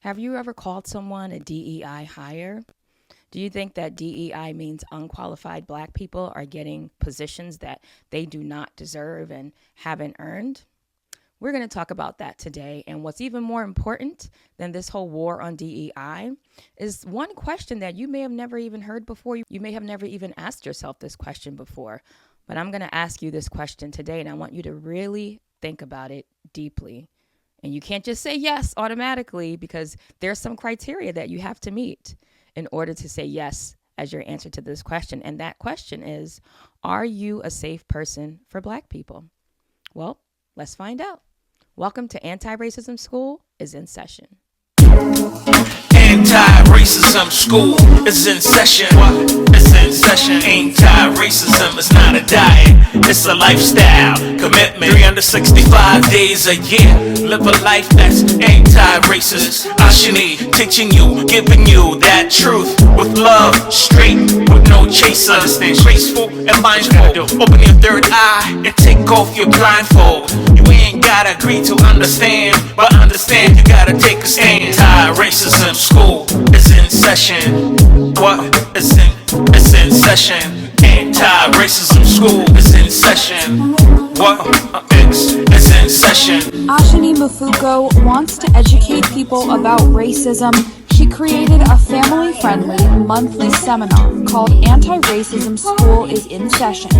Have you ever called someone a DEI hire? Do you think that DEI means unqualified black people are getting positions that they do not deserve and haven't earned? We're going to talk about that today. And what's even more important than this whole war on DEI is one question that you may have never even heard before. You may have never even asked yourself this question before. But I'm going to ask you this question today, and I want you to really think about it deeply. And you can't just say yes automatically because there's some criteria that you have to meet in order to say yes as your answer to this question. And that question is, are you a safe person for black people? Well, let's find out. Welcome to Anti-Racism School is in session. Anti-racism school is in session. It's in session. Anti-racism is not a diet, it's a lifestyle commitment. 365 days a year. Live a life that's anti-racist. Ashini teaching you, giving you that truth with love, straight, with no chaser. Understand, graceful and mindful. Open your third eye and take off your blindfold. You ain't gotta agree to understand, but understand you gotta take a stand. Anti-racism school is in session. It's in session. Anti-racism school is in session. It's in session. Ashini Mafuko wants to educate people about racism. She created a family-friendly monthly seminar called Anti-Racism School is in Session.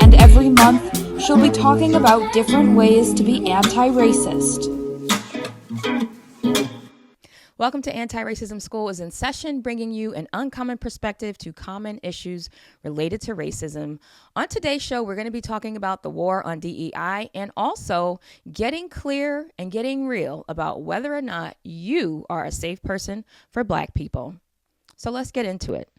And every month, she'll be talking about different ways to be anti-racist. Welcome to Anti-Racism School is in session, bringing you an uncommon perspective to common issues related to racism. On today's show, we're going to be talking about the war on DEI and also getting clear and getting real about whether or not you are a safe person for black people. So let's get into it.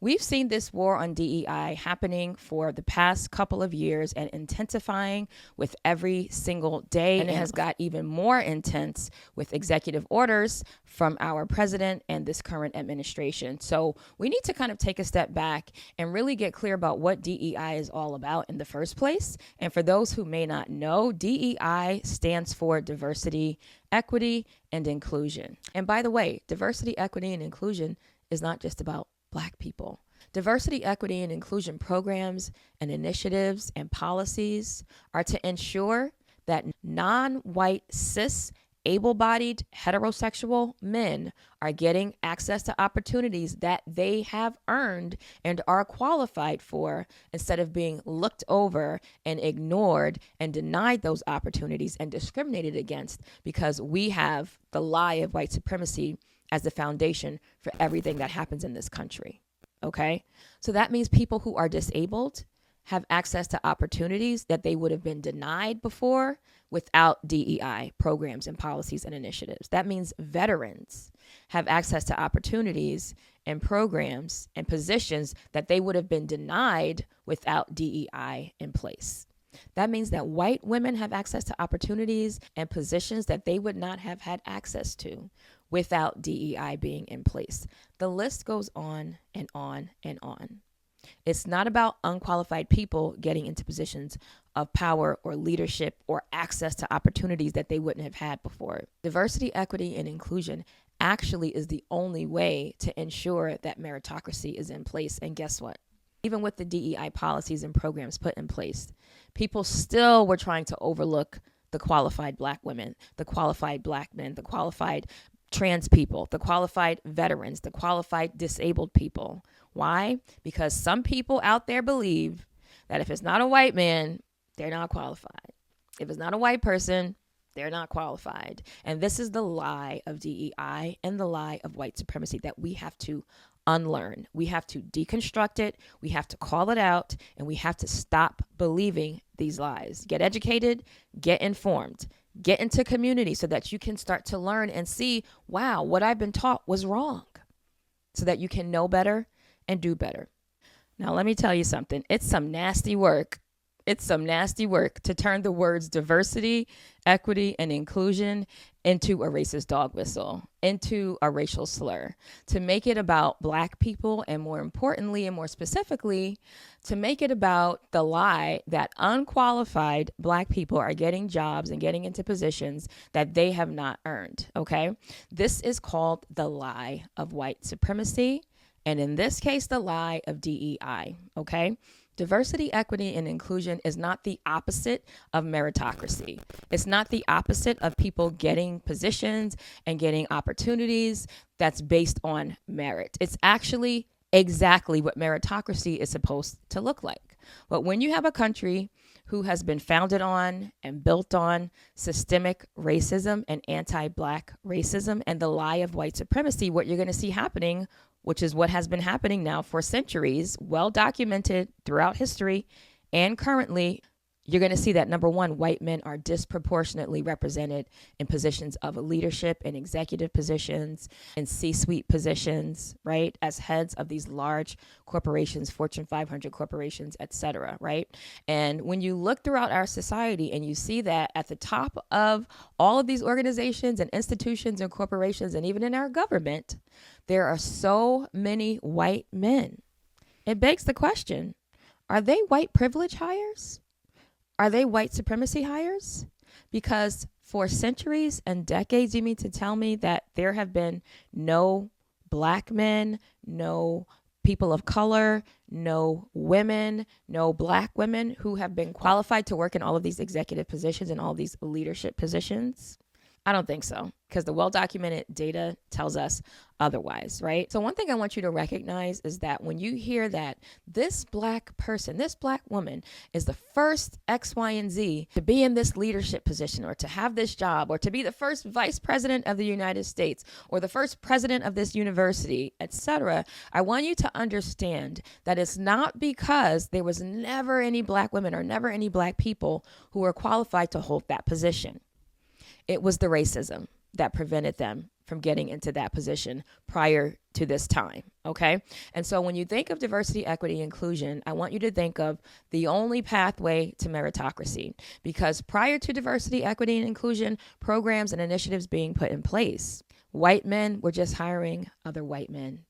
We've seen this war on DEI happening for the past couple of years and intensifying with every single day. And it has got even more intense with executive orders from our president and this current administration. So we need to kind of take a step back and really get clear about what DEI is all about in the first place. And for those who may not know, DEI stands for diversity, equity, and inclusion. And by the way, diversity, equity, and inclusion is not just about black people. Diversity, equity, and inclusion programs and initiatives and policies are to ensure that non-white, cis, able-bodied, heterosexual men are getting access to opportunities that they have earned and are qualified for, instead of being looked over and ignored and denied those opportunities and discriminated against because we have the lie of white supremacy as the foundation for everything that happens in this country, okay? So that means people who are disabled have access to opportunities that they would have been denied before without DEI programs and policies and initiatives. That means veterans have access to opportunities and programs and positions that they would have been denied without DEI in place. That means that white women have access to opportunities and positions that they would not have had access to without DEI being in place. The list goes on and on and on. It's not about unqualified people getting into positions of power or leadership or access to opportunities that they wouldn't have had before. Diversity, equity, and inclusion actually is the only way to ensure that meritocracy is in place. And guess what? Even with the DEI policies and programs put in place, people still were trying to overlook the qualified black women, the qualified black men, the qualified trans people, the qualified veterans, the qualified disabled people. Why? Because some people out there believe that if it's not a white man, they're not qualified. If it's not a white person, they're not qualified. And this is the lie of DEI and the lie of white supremacy that we have to unlearn. We have to deconstruct it. We have to call it out, and we have to stop believing these lies. Get educated, get informed, get into community so that you can start to learn and see, wow, what I've been taught was wrong, so that you can know better and do better. Now, let me tell you something. It's some nasty work It's some nasty work to turn the words diversity, equity, and inclusion into a racist dog whistle, into a racial slur, to make it about Black people, and more importantly and more specifically, to make it about the lie that unqualified Black people are getting jobs and getting into positions that they have not earned, okay? This is called the lie of white supremacy, and in this case, the lie of DEI, okay? Diversity, equity, and inclusion is not the opposite of meritocracy. It's not the opposite of people getting positions and getting opportunities that's based on merit. It's actually exactly what meritocracy is supposed to look like. But when you have a country who has been founded on and built on systemic racism and anti-Black racism and the lie of white supremacy, what you're going to see happening, which is what has been happening now for centuries, well documented throughout history and currently, you're going to see that, number one, white men are disproportionately represented in positions of leadership and executive positions and C-suite positions, right? As heads of these large corporations, Fortune 500 corporations, et cetera, right? And when you look throughout our society and you see that at the top of all of these organizations and institutions and corporations, and even in our government, there are so many white men. It begs the question, are they white privilege hires? Are they white supremacy hires? Because for centuries and decades, you mean to tell me that there have been no Black men, no people of color, no women, no Black women who have been qualified to work in all of these executive positions and all these leadership positions? I don't think so, because the well-documented data tells us otherwise, right? So one thing I want you to recognize is that when you hear that this Black person, this Black woman is the first X, Y, and Z to be in this leadership position or to have this job or to be the first vice president of the United States or the first president of this university, etc., I want you to understand that it's not because there was never any Black women or never any Black people who were qualified to hold that position. It was the racism that prevented them from getting into that position prior to this time, okay? And so when you think of diversity, equity, inclusion, I want you to think of the only pathway to meritocracy, because prior to diversity, equity, and inclusion programs and initiatives being put in place, white men were just hiring other white men.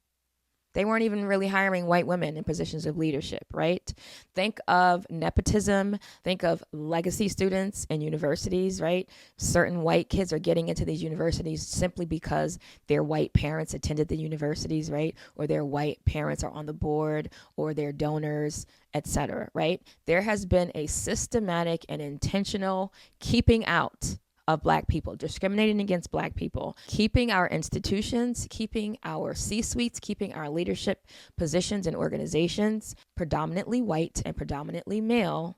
They weren't even really hiring white women in positions of leadership, right? Think of nepotism. Think of legacy students in universities, right? Certain white kids are getting into these universities simply because their white parents attended the universities, right? Or their white parents are on the board, or they're donors, etc., right? There has been a systematic and intentional keeping out of Black people, discriminating against Black people, keeping our institutions, keeping our C-suites, keeping our leadership positions and organizations predominantly white and predominantly male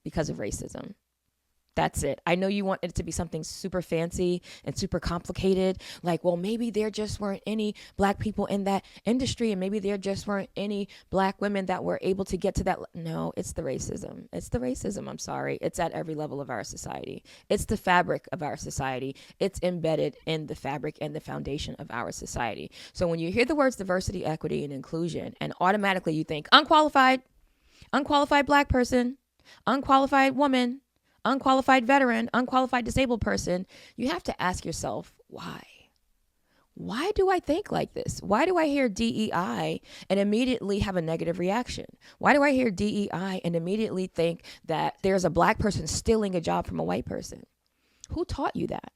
because of racism. That's it. I know you want it to be something super fancy and super complicated. Like, well, maybe there just weren't any Black people in that industry, and maybe there just weren't any Black women that were able to get to that. No, it's the racism. It's the racism. I'm sorry. It's at every level of our society. It's the fabric of our society. It's embedded in the fabric and the foundation of our society. So when you hear the words diversity, equity, and inclusion, and automatically you think unqualified Black person, unqualified woman, unqualified veteran, unqualified disabled person, you have to ask yourself, why? Why do I think like this? Why do I hear DEI and immediately have a negative reaction? Why do I hear DEI and immediately think that there's a Black person stealing a job from a white person? Who taught you that?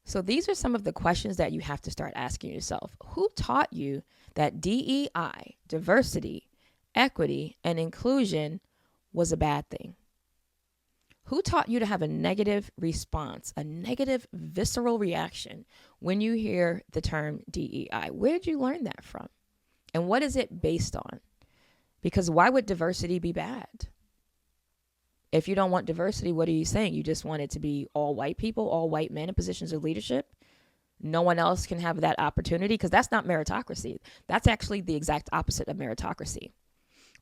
So these are some of the questions that you have to start asking yourself. Who taught you that DEI, diversity, equity, and inclusion was a bad thing? Who taught you to have a negative response, a negative visceral reaction when you hear the term DEI? Where did you learn that from? And what is it based on? Because why would diversity be bad? If you don't want diversity, what are you saying? You just want it to be all white people, all white men in positions of leadership? No one else can have that opportunity? Because that's not meritocracy. That's actually the exact opposite of meritocracy.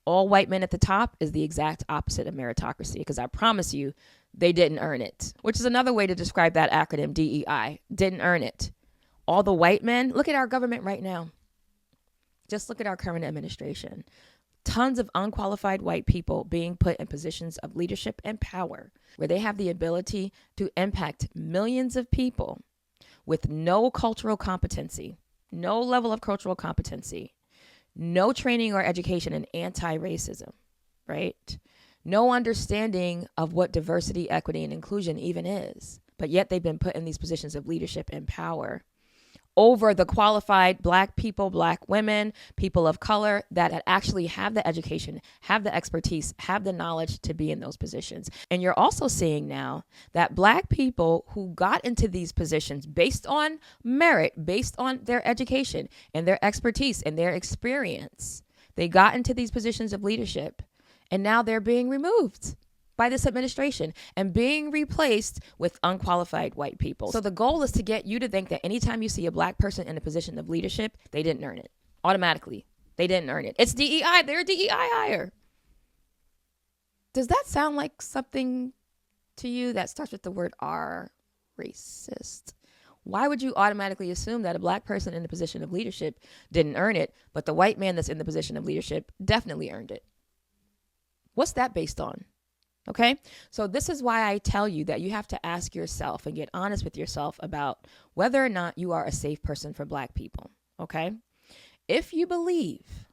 All white men at the top is the exact opposite of meritocracy, because I promise you, they didn't earn it, which is another way to describe that acronym, DEI. Didn't earn it. All the white men, look at our government right now. Just look at our current administration. Tons of unqualified white people being put in positions of leadership and power where they have the ability to impact millions of people with no cultural competency, no level of cultural competency, no training or education in anti-racism, right? No understanding of what diversity, equity, and inclusion even is. But yet they've been put in these positions of leadership and power over the qualified Black people, Black women, people of color that actually have the education, have the expertise, have the knowledge to be in those positions. And you're also seeing now that Black people who got into these positions based on merit, based on their education and their expertise and their experience, they got into these positions of leadership, and now they're being removed by this administration and being replaced with unqualified white people. So the goal is to get you to think that anytime you see a Black person in a position of leadership, they didn't earn it. Automatically, they didn't earn it. It's DEI. They're a DEI hire. Does that sound like something to you that starts with the word R, racist? Why would you automatically assume that a Black person in a position of leadership didn't earn it, but the white man that's in the position of leadership definitely earned it? What's that based on? Okay, so this is why I tell you that you have to ask yourself and get honest with yourself about whether or not you are a safe person for Black people. Okay, if you believe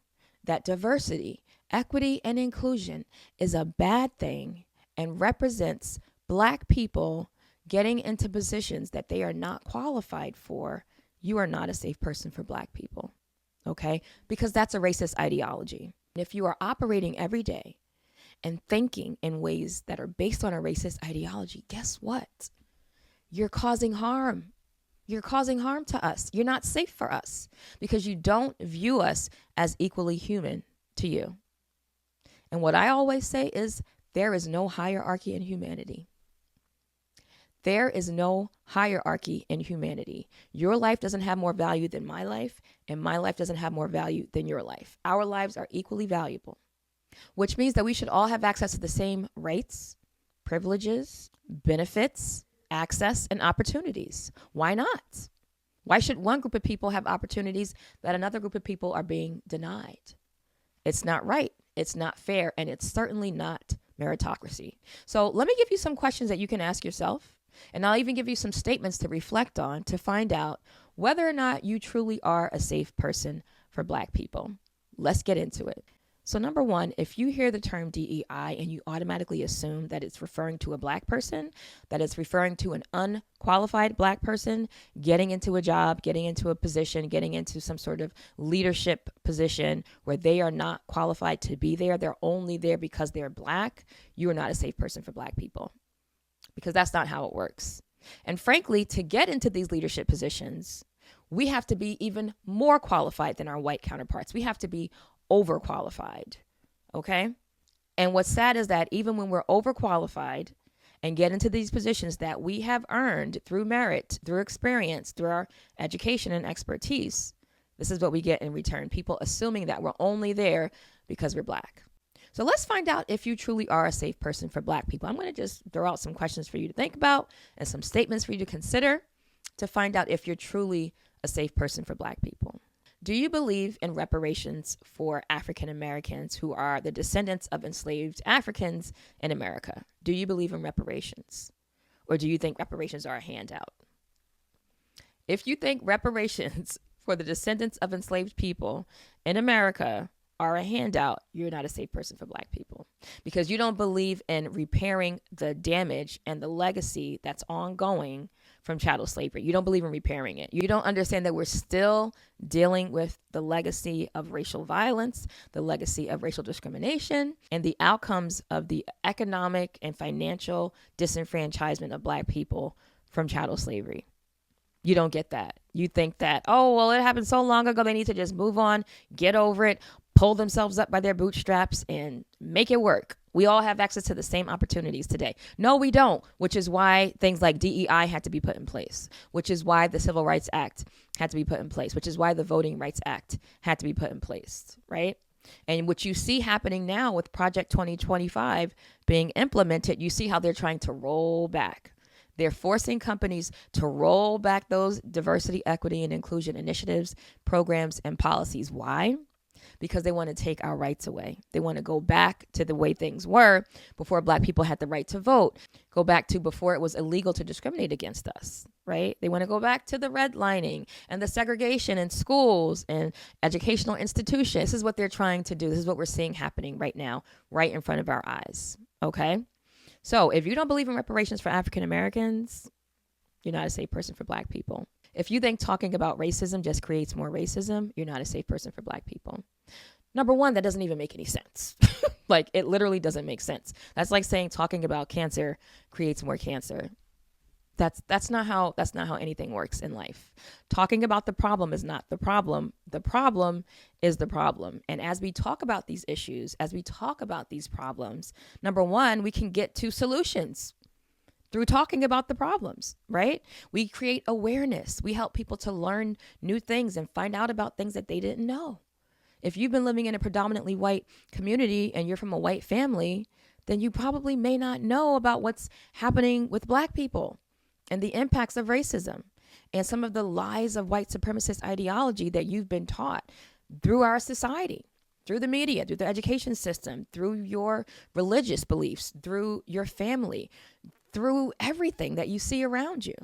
that diversity, equity, and inclusion is a bad thing and represents Black people getting into positions that they are not qualified for, you are not a safe person for Black people. Okay, because that's a racist ideology. If you are operating every day and thinking in ways that are based on a racist ideology, guess what? You're causing harm. You're causing harm to us. You're not safe for us because you don't view us as equally human to you. And what I always say is there is no hierarchy in humanity. There is no hierarchy in humanity. Your life doesn't have more value than my life, and my life doesn't have more value than your life. Our lives are equally valuable, which means that we should all have access to the same rights, privileges, benefits, access, and opportunities. Why not? Why should one group of people have opportunities that another group of people are being denied? It's not right. It's not fair. And it's certainly not meritocracy. So let me give you some questions that you can ask yourself. And I'll even give you some statements to reflect on to find out whether or not you truly are a safe person for Black people. Let's get into it. So number one, if you hear the term DEI and you automatically assume that it's referring to a Black person, that it's referring to an unqualified Black person getting into a job, getting into a position, getting into some sort of leadership position where they are not qualified to be there, they're only there because they're Black, you are not a safe person for Black people, because that's not how it works. And frankly, to get into these leadership positions, we have to be even more qualified than our white counterparts. We have to be overqualified, okay? And what's sad is that even when we're overqualified and get into these positions that we have earned through merit, through experience, through our education and expertise, this is what we get in return. People assuming that we're only there because we're Black. So let's find out if you truly are a safe person for Black people. I'm going to just throw out some questions for you to think about and some statements for you to consider to find out if you're truly a safe person for Black people. Do you believe in reparations for African Americans who are the descendants of enslaved Africans in America? Do you believe in reparations? Or do you think reparations are a handout? If you think reparations for the descendants of enslaved people in America are a handout, you're not a safe person for Black people, because you don't believe in repairing the damage and the legacy that's ongoing from chattel slavery. You don't believe in repairing it. You don't understand that we're still dealing with the legacy of racial violence, the legacy of racial discrimination, and the outcomes of the economic and financial disenfranchisement of Black people from chattel slavery. You don't get that. You think that, oh, well, it happened so long ago, they need to just move on, get over it, pull themselves up by their bootstraps and make it work. We all have access to the same opportunities today. No, we don't, which is why things like DEI had to be put in place, which is why the Civil Rights Act had to be put in place, which is why the Voting Rights Act had to be put in place, right? And what you see happening now with Project 2025 being implemented, you see how they're trying to roll back. They're forcing companies to roll back those diversity, equity, and inclusion initiatives, programs, and policies. Why? because they want to take our rights away. They want to go back to the way things were before Black people had the right to vote, go back to before it was illegal to discriminate against us, right? They want to go back to the redlining and the segregation in schools and educational institutions. This is what they're trying to do. This is what we're seeing happening right now, right in front of our eyes, okay? So if you don't believe in reparations for African Americans, you're not a safe person for Black people. If you think talking about racism just creates more racism, you're not a safe person for Black people. Number one, that doesn't even make any sense. Like, it literally doesn't make sense. That's like saying talking about cancer creates more cancer. That's not how anything works in life. Talking about the problem is not the problem. The problem is the problem. And as we talk about these issues, as we talk about these problems, number one, we can get to solutions through talking about the problems, right? We create awareness. We help people to learn new things and find out about things that they didn't know. If you've been living in a predominantly white community and you're from a white family, then you probably may not know about what's happening with Black people and the impacts of racism and some of the lies of white supremacist ideology that you've been taught through our society, through the media, through the education system, through your religious beliefs, through your family, through everything that you see around you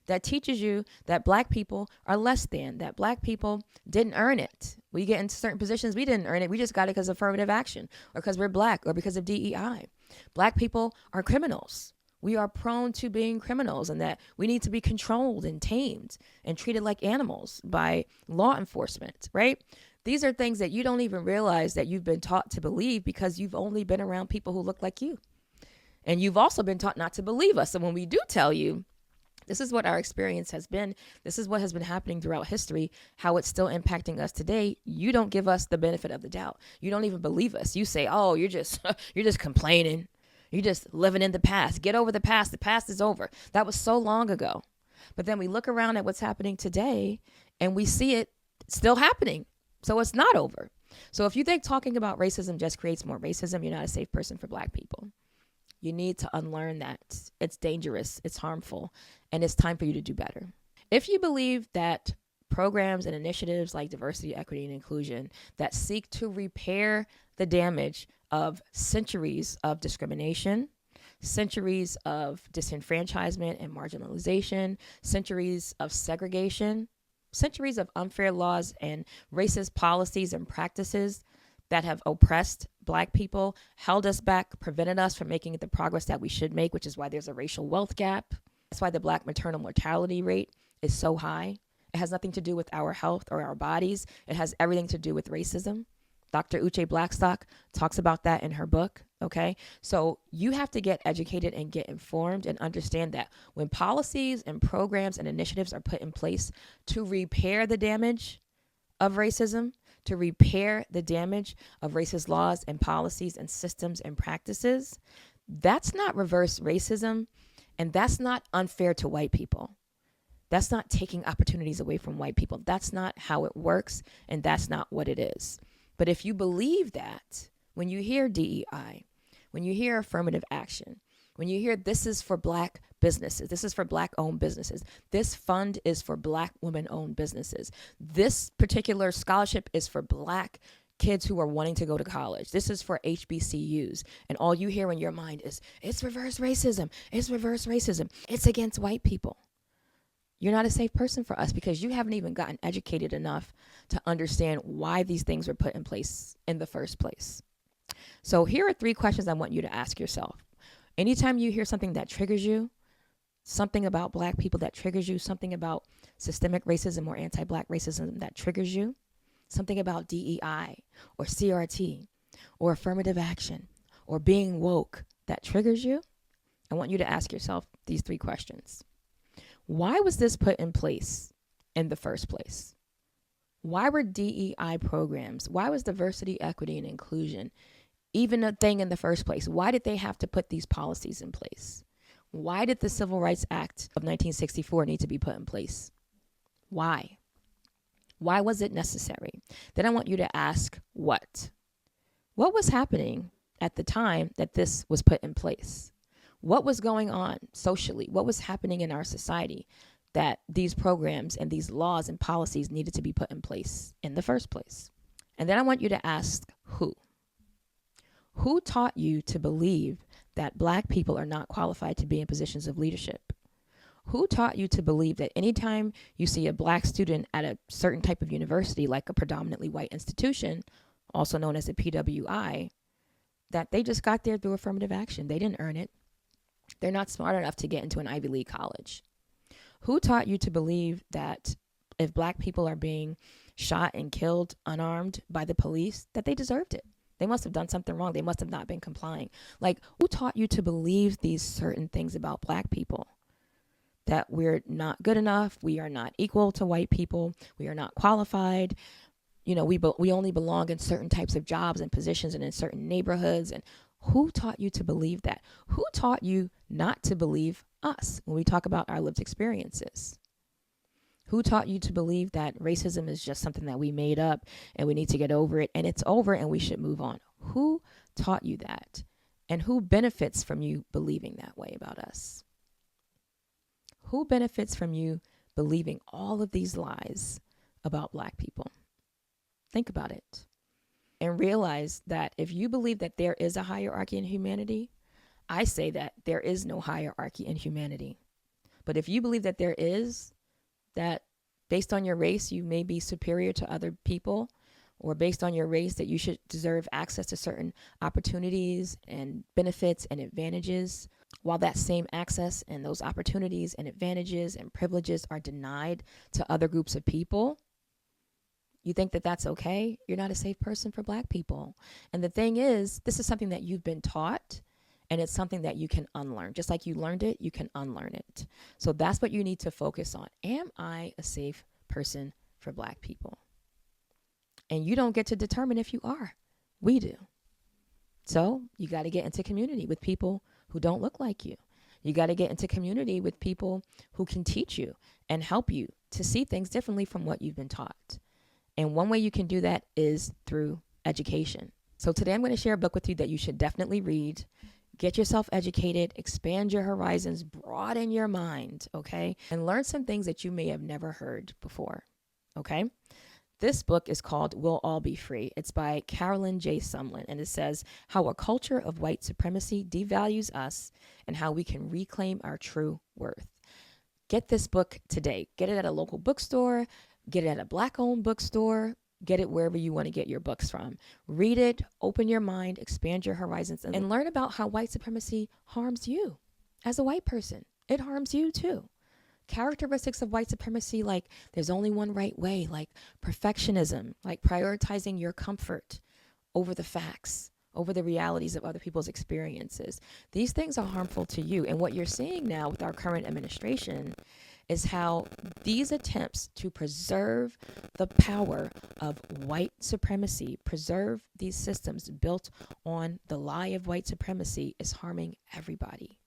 that teaches you that Black people are less than, that Black people didn't earn it. We get into certain positions, we didn't earn it. We just got it because of affirmative action or because we're Black or because of DEI. Black people are criminals. We are prone to being criminals and that we need to be controlled and tamed and treated like animals by law enforcement, right? These are things that you don't even realize that you've been taught to believe because you've only been around people who look like you. And you've also been taught not to believe us. So when we do tell you, this is what our experience has been, this is what has been happening throughout history, how it's still impacting us today, you don't give us the benefit of the doubt. You don't even believe us. You say, oh, you're just complaining. You're just living in the past. Get over the past. The past is over. That was so long ago. But then we look around at what's happening today and we see it still happening. So it's not over. So if you think talking about racism just creates more racism, you're not a safe person for Black people. You need to unlearn that. It's dangerous, it's harmful, and it's time for you to do better. If you believe that programs and initiatives like diversity, equity, and inclusion that seek to repair the damage of centuries of discrimination, centuries of disenfranchisement and marginalization, centuries of segregation, centuries of unfair laws and racist policies and practices that have oppressed Black people, held us back, prevented us from making the progress that we should make, which is why there's a racial wealth gap. That's why the Black maternal mortality rate is so high. It has nothing to do with our health or our bodies. It has everything to do with racism. Dr. Uche Blackstock talks about that in her book, okay? So you have to get educated and get informed and understand that when policies and programs and initiatives are put in place to repair the damage of racism, to repair the damage of racist laws and policies and systems and practices, that's not reverse racism, and that's not unfair to white people. That's not taking opportunities away from white people. That's not how it works, and that's not what it is. But if you believe that, when you hear DEI, when you hear affirmative action, when you hear this is for Black businesses, this is for Black owned businesses, this fund is for Black women owned businesses, this particular scholarship is for Black kids who are wanting to go to college, this is for HBCUs, and all you hear in your mind is, it's reverse racism, it's against white people. You're not a safe person for us because you haven't even gotten educated enough to understand why these things were put in place in the first place. So here are 3 questions I want you to ask yourself. Anytime you hear something that triggers you, something about Black people that triggers you, something about systemic racism or anti-Black racism that triggers you, something about DEI or CRT or affirmative action or being woke that triggers you, I want you to ask yourself these 3 questions. Why was this put in place in the first place? Why were DEI programs, why was diversity, equity, and inclusion even a thing in the first place? Why did they have to put these policies in place? Why did the Civil Rights Act of 1964 need to be put in place? Why? Why was it necessary? Then I want you to ask what? What was happening at the time that this was put in place? What was going on socially? What was happening in our society that these programs and these laws and policies needed to be put in place in the first place? And then I want you to ask who. Who taught you to believe that Black people are not qualified to be in positions of leadership? Who taught you to believe that anytime you see a Black student at a certain type of university, like a predominantly white institution, also known as a PWI, that they just got there through affirmative action? They didn't earn it. They're not smart enough to get into an Ivy League college. Who taught you to believe that if Black people are being shot and killed unarmed by the police, that they deserved it? They must have done something wrong. They must have not been complying. Like, who taught you to believe these certain things about Black people? That we're not good enough, we are not equal to white people, we are not qualified, we only belong in certain types of jobs and positions and in certain neighborhoods. And who taught you to believe that? Who taught you not to believe us when we talk about our lived experiences? Who taught you to believe that racism is just something that we made up and we need to get over it and it's over and we should move on? Who taught you that? And who benefits from you believing that way about us? Who benefits from you believing all of these lies about Black people? Think about it and realize that if you believe that there is a hierarchy in humanity, I say that there is no hierarchy in humanity. But if you believe that there is, that based on your race, you may be superior to other people, or based on your race that you should deserve access to certain opportunities and benefits and advantages, while that same access and those opportunities and advantages and privileges are denied to other groups of people, you think that that's okay? You're not a safe person for Black people. And the thing is, this is something that you've been taught, and it's something that you can unlearn. Just like you learned it, you can unlearn it. So that's what you need to focus on. Am I a safe person for Black people? And you don't get to determine if you are. We do. So you got to get into community with people who don't look like you. You got to get into community with people who can teach you and help you to see things differently from what you've been taught. And one way you can do that is through education. So today I'm going to share a book with you that you should definitely read. Get yourself educated, expand your horizons, broaden your mind, okay? And learn some things that you may have never heard before, okay? This book is called We'll All Be Free. It's by Carolyn J. Sumlin, and it says how a culture of white supremacy devalues us and how we can reclaim our true worth. Get this book today. Get it at a local bookstore. Get it at a Black-owned bookstore. Get it wherever you want to get your books from. Read it, open your mind, expand your horizons, and learn about how white supremacy harms you as a white person. It harms you too. Characteristics of white supremacy, like there's only one right way, like perfectionism, like prioritizing your comfort over the facts, over the realities of other people's experiences. These things are harmful to you. And what you're seeing now with our current administration is how these attempts to preserve the power of white supremacy, preserve these systems built on the lie of white supremacy, is harming everybody.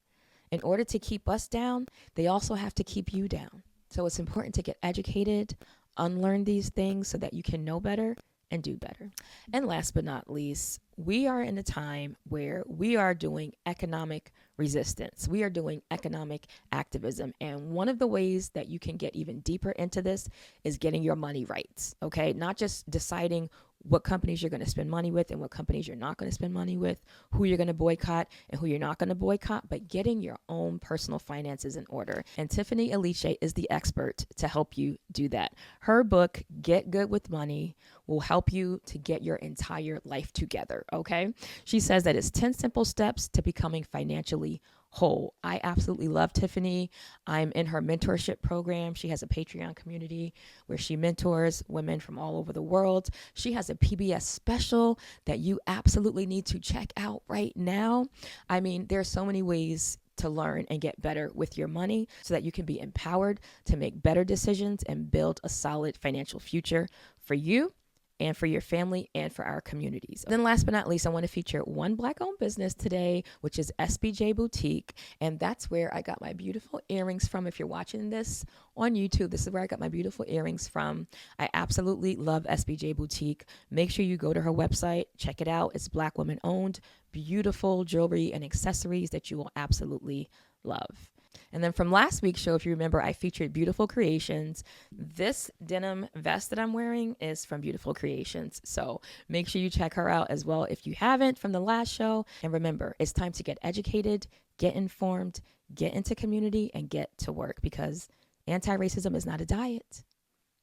In order to keep us down, they also have to keep you down. So it's important to get educated, unlearn these things so that you can know better and do better. And last but not least, we are in a time where we are doing economic resistance. We are doing economic activism. And one of the ways that you can get even deeper into this is getting your money right. Okay. Not just deciding what companies you're going to spend money with and what companies you're not going to spend money with, who you're going to boycott and who you're not going to boycott, but getting your own personal finances in order. And Tiffany Aliche is the expert to help you do that. Her book, Get Good with Money, will help you to get your entire life together. Okay. She says that it's 10 simple steps to becoming financially whole. I absolutely love Tiffany. I'm in her mentorship program. She has a Patreon community where she mentors women from all over the world. She has a PBS special that you absolutely need to check out right now. I mean, there are so many ways to learn and get better with your money so that you can be empowered to make better decisions and build a solid financial future for you and for your family and for our communities. Then last but not least, I want to feature one Black-owned business today, which is SBJ Boutique. And that's where I got my beautiful earrings from. If you're watching this on YouTube, this is where I got my beautiful earrings from. I absolutely love SBJ Boutique. Make sure you go to her website, check it out. It's Black women owned, beautiful jewelry and accessories that you will absolutely love. And then from last week's show, if you remember, I featured Beautiful Creations. This denim vest that I'm wearing is from Beautiful Creations. So make sure you check her out as well if you haven't from the last show. And remember, it's time to get educated, get informed, get into community, and get to work, because anti-racism is not a diet.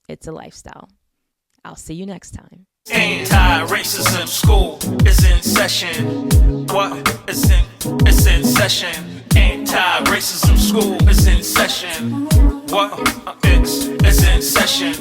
It's a lifestyle. I'll see you next time. Anti-racism school is in session. What? It's in session. Anti-racism school is in session. What? It's in session.